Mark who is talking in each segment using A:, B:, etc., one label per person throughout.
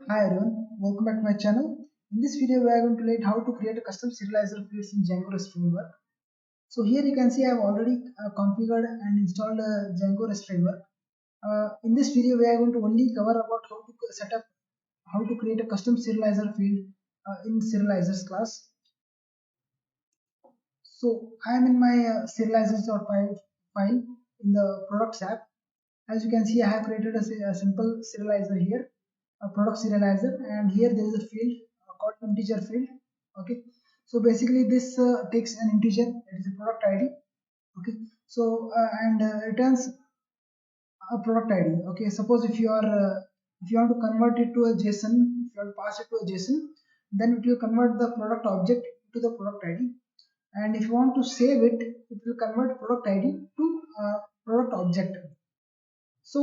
A: Hi everyone, welcome back to my channel. In this video, we are going to learn how to create a custom serializer fields in Django REST framework. So here you can see I have already configured and installed Django REST framework. In this video, we are going to only cover about how to set up, how to create a custom serializer field in serializers class. So I am in my serializers.py file in the products app. As you can see, I have created a simple serializer here, a product serializer, and here there is a field called integer field. Okay, so basically this takes an integer, it is a product ID. Okay, so and returns a product ID. Okay, suppose if you want to convert it to a JSON, if you want to pass it to a JSON, then it will convert the product object to the product ID, and if you want to save it, it will convert product ID to product object. So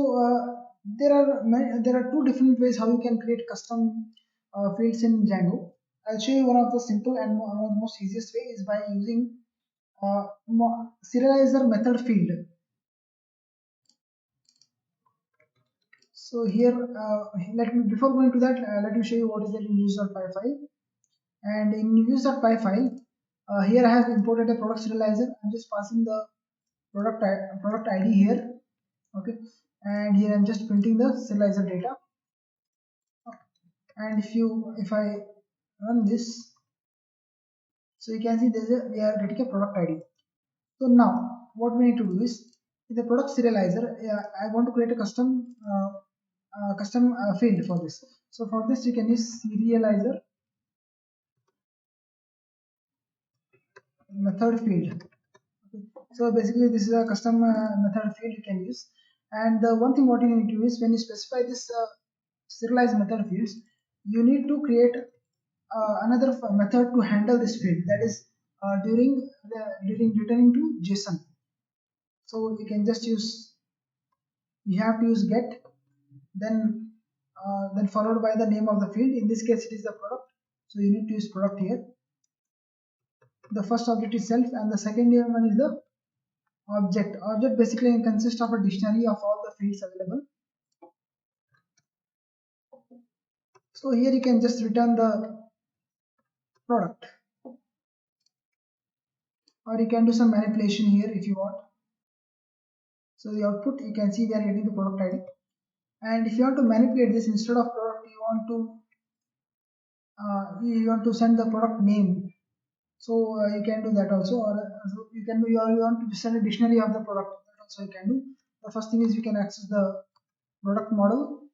A: there are two different ways how you can create custom fields in Django. I'll show you one of the simple and one of the most easiest way is by using serializer method field. So here, let me before going to that, let me show you what is that in use.py file. And in use.py file, here I have imported a product serializer. I'm just passing the product ID here. Okay, and here I'm just printing the serializer data. And if I run this, so you can see we are getting a product ID. So now what we need to do is in the product serializer, I want to create a custom field for this. So for this you can use serializer method field. Okay. So basically this is a custom method field you can use. And the one thing what you need to do is when you specify this serialized method fields, you need to create another method to handle this field, that is during returning to JSON. So you can just use, you have to use get, then followed by the name of the field. In this case it is the product, so you need to use product here, the first object is self, and the second one is the object basically consists of a dictionary of all the fields available. So here you can just return the product, or you can do some manipulation here if you want. So the output, you can see we are getting the product ID. And if you want to manipulate this, instead of product you want to send the product name, so you can do that also. Or so you can do, you want to send a dictionary of the product, that also you can do. The first thing is you can access the product model,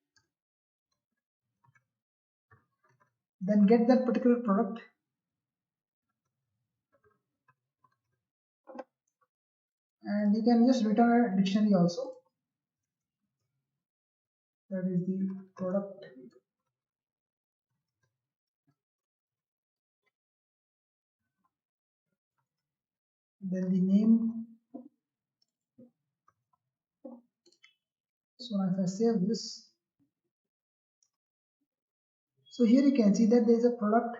A: then get that particular product, and you can just return a dictionary also, that is the product. Then the name. So now if I save this, so here you can see that there is a product.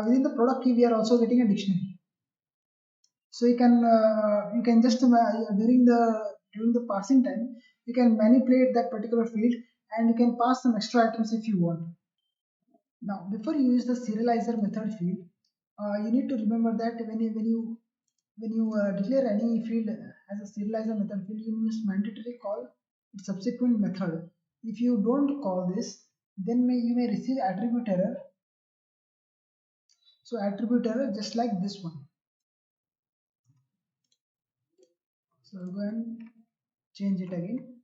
A: Within the product key we are also getting a dictionary. So you can just during the passing time you can manipulate that particular field, and you can pass some extra items if you want. Now before you use the serializer method field, you need to remember that when you declare any field as a serializer method field, you must mandatory call its subsequent method. If you don't call this, then you may receive attribute error. So attribute error just like this one. So I'll go and change it again,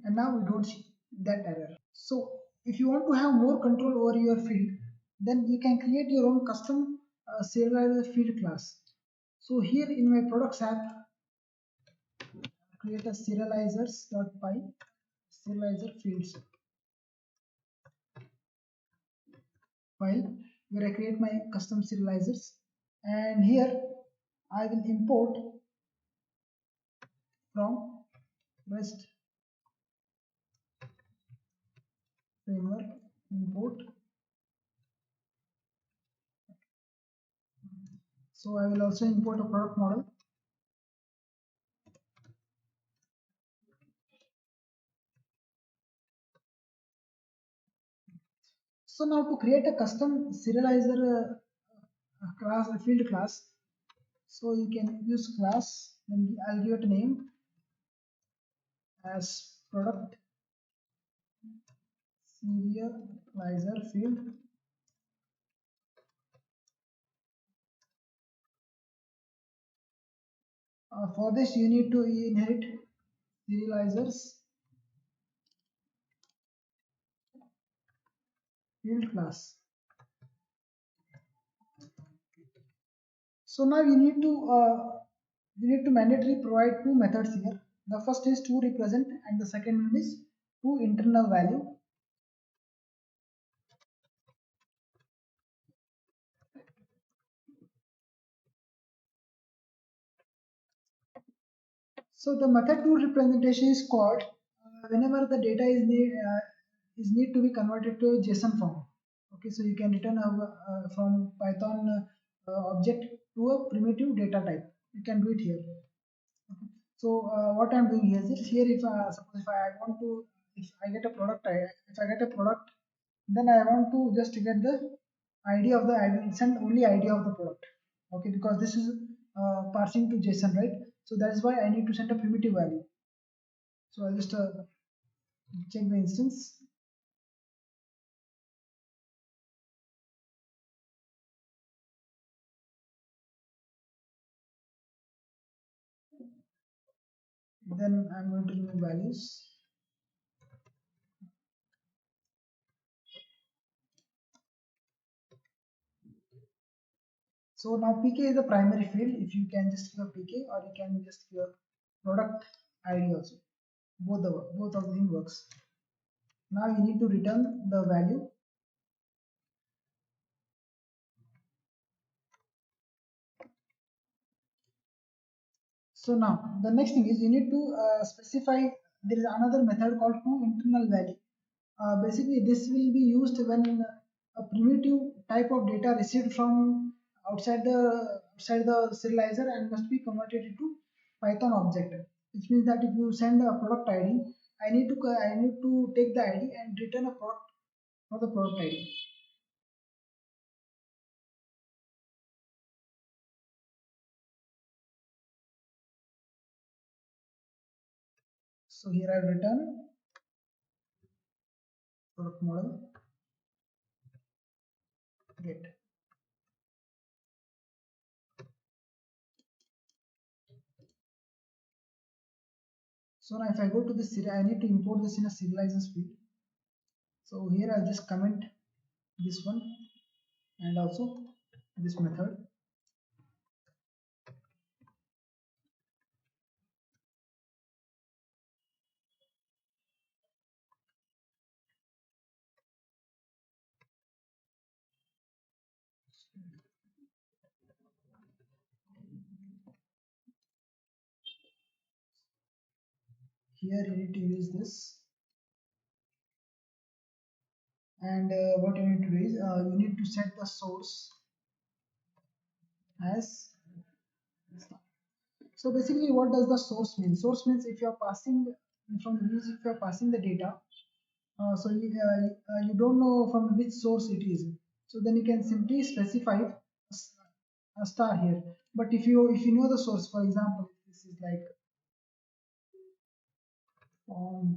A: and now we don't see that error. So if you want to have more control over your field, then you can create your own custom serializer field class. So here in my products app, create a serializers.py serializer fields file where I create my custom serializers, and here I will import from REST framework import. So I will also import a product model. So now to create a custom serializer class, a field class, so you can use class, then I'll give it a name as product serializer field. For this you need to inherit serializers field class. So now you need to mandatorily provide two methods here. The first is to represent and the second one is to internal value. So the method to representation is called whenever the data is need to be converted to a JSON form. Okay, so you can return from Python object to a primitive data type. You can do it here. Okay. So what I'm doing here is here if suppose if I want to if I get a product if I get a product, then I want to just get the ID of the I will send only ID of the product. Okay, because this is parsing to JSON, right? So that's why I need to send a primitive value. So I'll just check the instance. Then I'm going to remove values. So now PK is the primary field. If you can just give a PK or you can just give a product ID also. Both of them works. Now you need to return the value. So now the next thing is you need to specify. There is another method called to internal value. Basically, this will be used when a primitive type of data received from outside the serializer and must be converted into Python object. Which means that if you send a product ID, I need to take the ID and return a product for the product ID. So here I return product model get. So now if I go to the serial, I need to import this in a serializers field. So here I'll just comment this one and also this method. Here you need to use this, and what you need to do is you need to set the source as. So basically, what does the source mean? Source means if you are passing from the views, if you are passing the data, you don't know from which source it is. So then you can simply specify a star here. But if you know the source, for example, this is like um,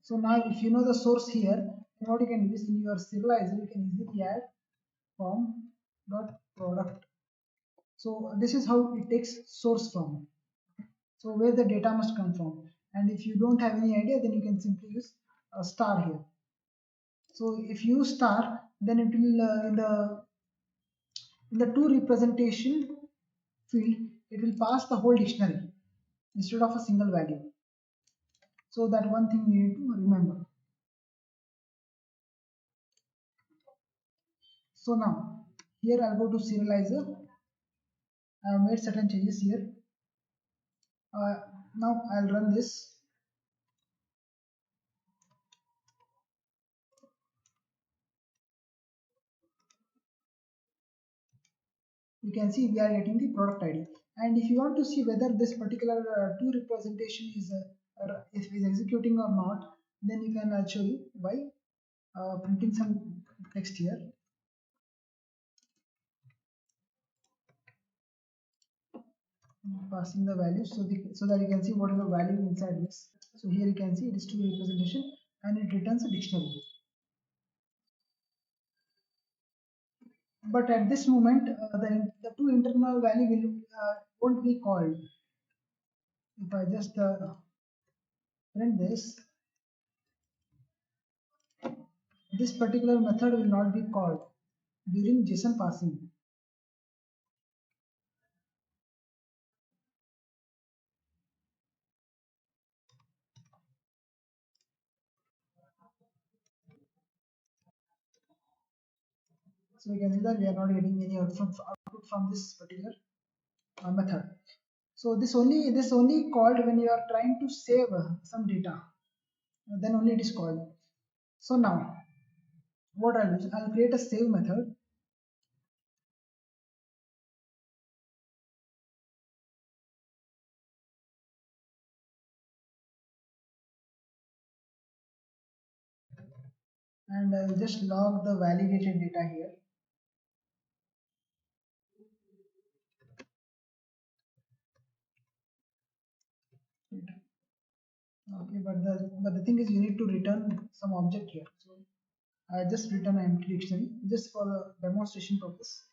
A: so now if you know the source here, then what you can do is in your serializer you can easily add form dot product. So this is how it takes source from. So where the data must come from. And if you don't have any idea, then you can simply use a star here. So if you use star, then it will in the to representation field, it will pass the whole dictionary instead of a single value. So that one thing you need to remember. So now here I'll go to serializer. I have made certain changes here. Uh, Now I'll run this. You can see we are getting the product ID. And if you want to see whether this particular to representation is if it is executing or not, then you can actually by printing some text here, passing the value, so that you can see what is the value inside this. So here you can see it is two representation and it returns a dictionary. But at this moment, the two internal value will won't be called. If I just print this particular method will not be called during JSON passing. So you can see that we are not getting any output from this particular method. So this only called when you are trying to save some data. Then only it is called. So now what I'll do is I'll create a save method. And I'll just log the validated data here. Okay, but the thing is you need to return some object here. So I just return an empty dictionary just for the demonstration purpose.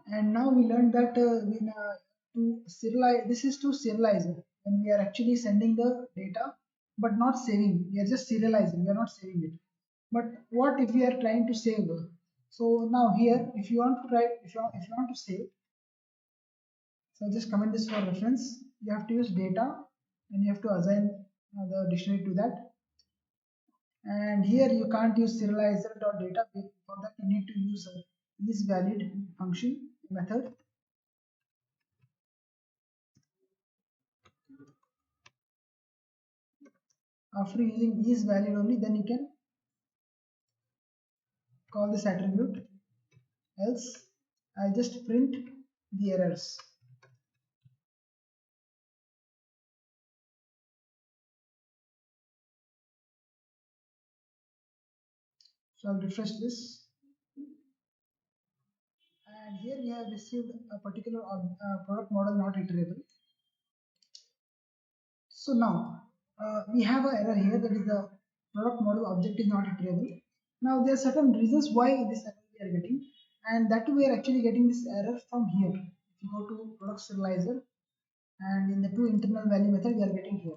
A: And now we learned that to serialize, this is to serialize when we are actually sending the data but not saving. We are just serializing, we are not saving it. But what if we are trying to save? So now here, if you want to try, if you want to save, so just comment this for reference. You have to use data and you have to assign the dictionary to that. And here you can't use serializer.data. For that you need to use isValid function method. After using isValid only, then you can call this attribute, else I'll just print the errors. So I'll refresh this, and here we have received a particular product model not iterable. So now we have an error here, that is the product model object is not iterable. Now there are certain reasons why this error we are getting, and that we are actually getting this error from here. If you go to product serializer and in the two internal value method we are getting here.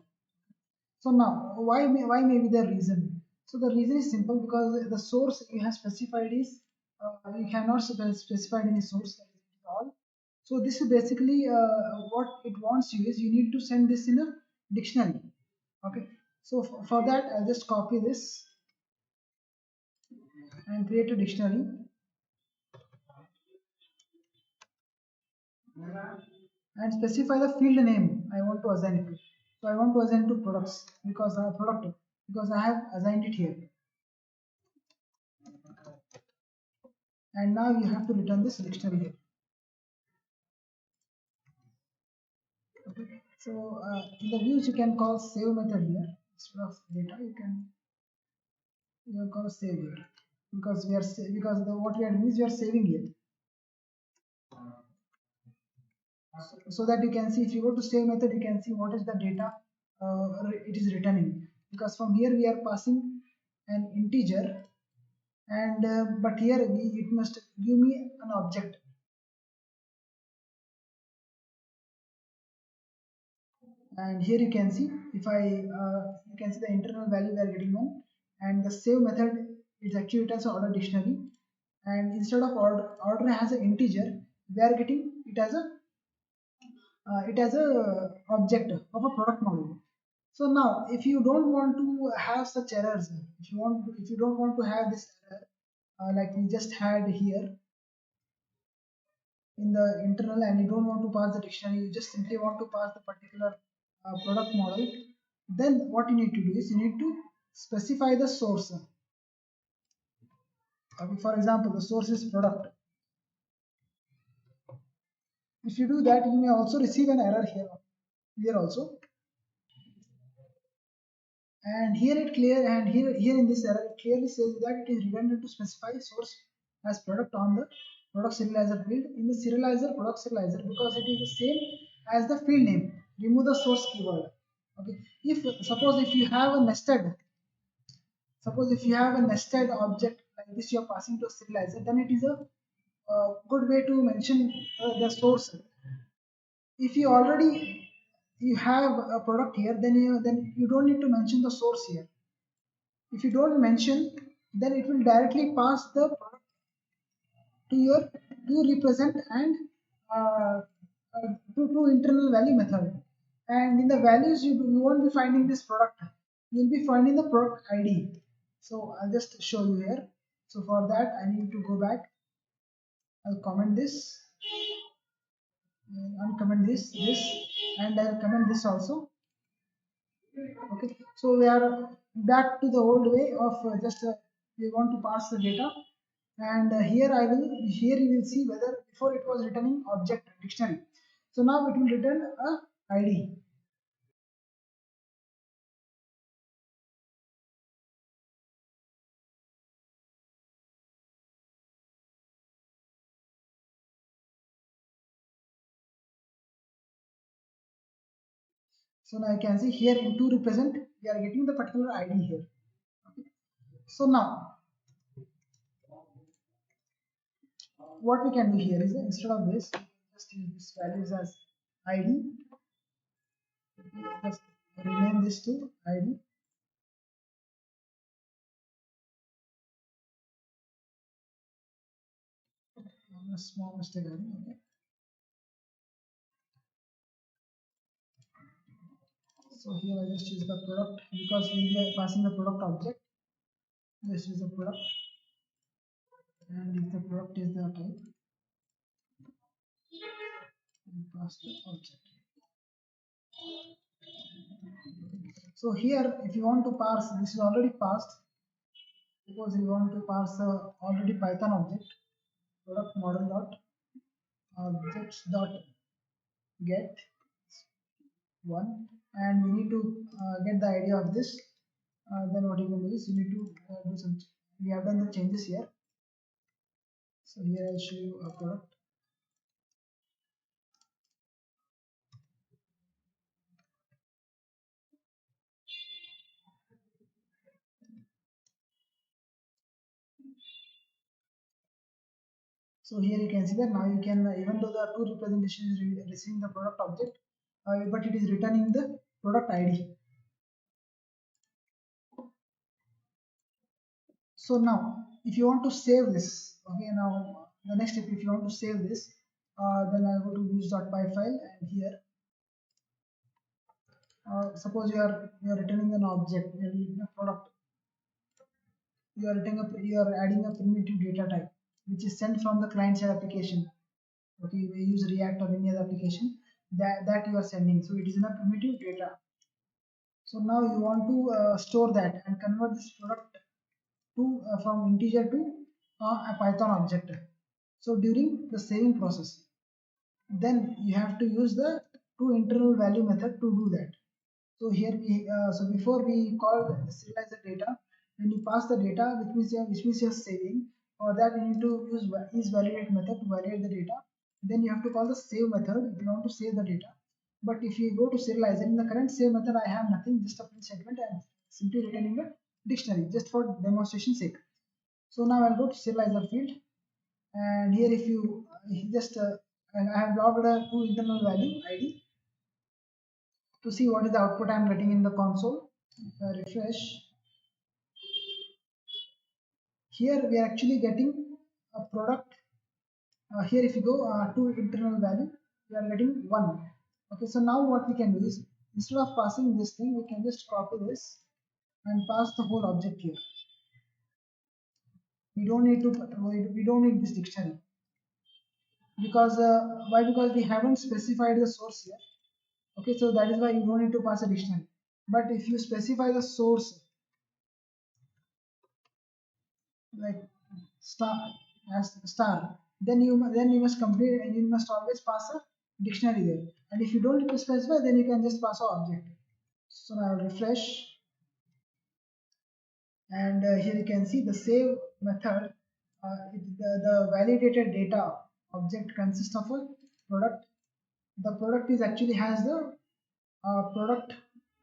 A: So now why may be the reason? So the reason is simple, because the source you have specified is you cannot specify any source, that is all. So this is basically what it wants you is you need to send this in a dictionary. Okay. So for that I'll just copy this and create a dictionary and specify the field name I want to assign it to. So I want to assign to products because I have assigned it here. And now you have to return this dictionary here. Okay. So in the views you can call save method here instead of data. You can call save here because what we are doing is we are saving it. So that you can see, if you go to save method, you can see what is the data it is returning, because from here we are passing an integer, and but here it must give me an object. And here you can see, if I you can see the internal value we are getting one, and the save method is actually returns an order dictionary, and instead of order has an integer, we are getting it as a object of a product model. So now if you don't want to have such errors, if you don't want to have this error like we just had here in the internal, and you don't want to pass the dictionary, you just simply want to pass the particular product model, then what you need to do is you need to specify the source. For example, the source is product. If you do that, you may also receive an error here. here also. And here it clear and here in this error it clearly says that it is redundant to specify source as product on the product serializer field in the serializer product serializer because it is the same as the field name. Remove the source keyword. Okay, if suppose if you have a nested, suppose if you have a nested object like this you are passing to a serializer, then it is a good way to mention the source. If you already you have a product here, then you don't need to mention the source here. If you don't mention, then it will directly pass the product to your to represent and uh, to internal value method. And in the values, you won't be finding this product. You will be finding the product ID. So I'll just show you here. So for that, I need to go back. I'll comment this, uncomment this, and I'll comment this also. Okay, so we are back to the old way of just we want to pass the data, and here you will see whether before it was returning object dictionary, so now it will return a ID. So now you can see here in to represent we are getting the particular ID here. Okay. So now what we can do here is instead of this we can just use this values as ID. Just rename this to ID. A small mistake having, okay. So here I just use the product because we are passing the product object. This is the product, and if the product is the type, we pass the object. So here, if you want to parse, this is already passed because you want to parse already Python object product model dot objects dot get one, and we need to get the idea of this. Then what you can do is you need to do some. We have done the changes here. So here I'll show you a product. So here you can see that now you can even though the two representation is receiving the product object, but it is returning the product ID. So now if you want to save this, okay, now the next step if you want to save this, then I go to use.py file, and here suppose you are returning an object, a product, you are adding a primitive data type which is sent from the client side application. Okay, we use React or any other application that you are sending, so it is in a primitive data. So now you want to store that and convert this product to from integer to a Python object. So during the saving process, then you have to use the to internal value method to do that. So here so before we call serialize the data, when you pass the data, which means you're saving, or that you need to use isValidate method to validate the data. Then you have to call the save method if you want to save the data. But if you go to serialize, in the current save method, I have nothing, just a print statement and simply returning a dictionary just for demonstration sake. So now I'll go to serializer field, and here if you just and I have logged a two internal value ID to see what is the output I'm getting in the console. If I refresh, here we are actually getting a product. Here if you go to internal value, we are getting 1. Okay, so now what we can do is instead of passing this thing, we can just copy this and pass the whole object here. We don't need this dictionary because why? Because we haven't specified the source here. Okay, so that is why you don't need to pass a dictionary. But if you specify the source like star as star, then you must complete, you must always pass a dictionary there. And if you don't specify, then you can just pass an object. So now I'll refresh, and here you can see the save method. The validated data object consists of a product. The product is actually has the product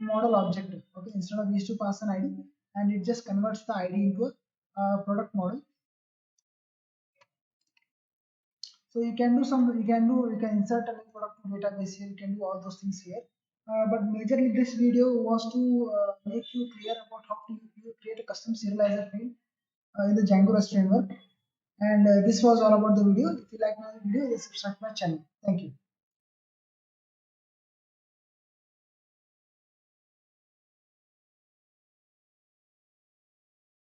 A: model object. Okay, instead of we used to pass an ID, and it just converts the ID into a product model. So you can do you can insert a product to database here. You can do all those things here. But majorly this video was to make you clear about how to you create a custom serializer field in the Django REST framework. And this was all about the video. If you like my video, then subscribe to my channel. Thank you.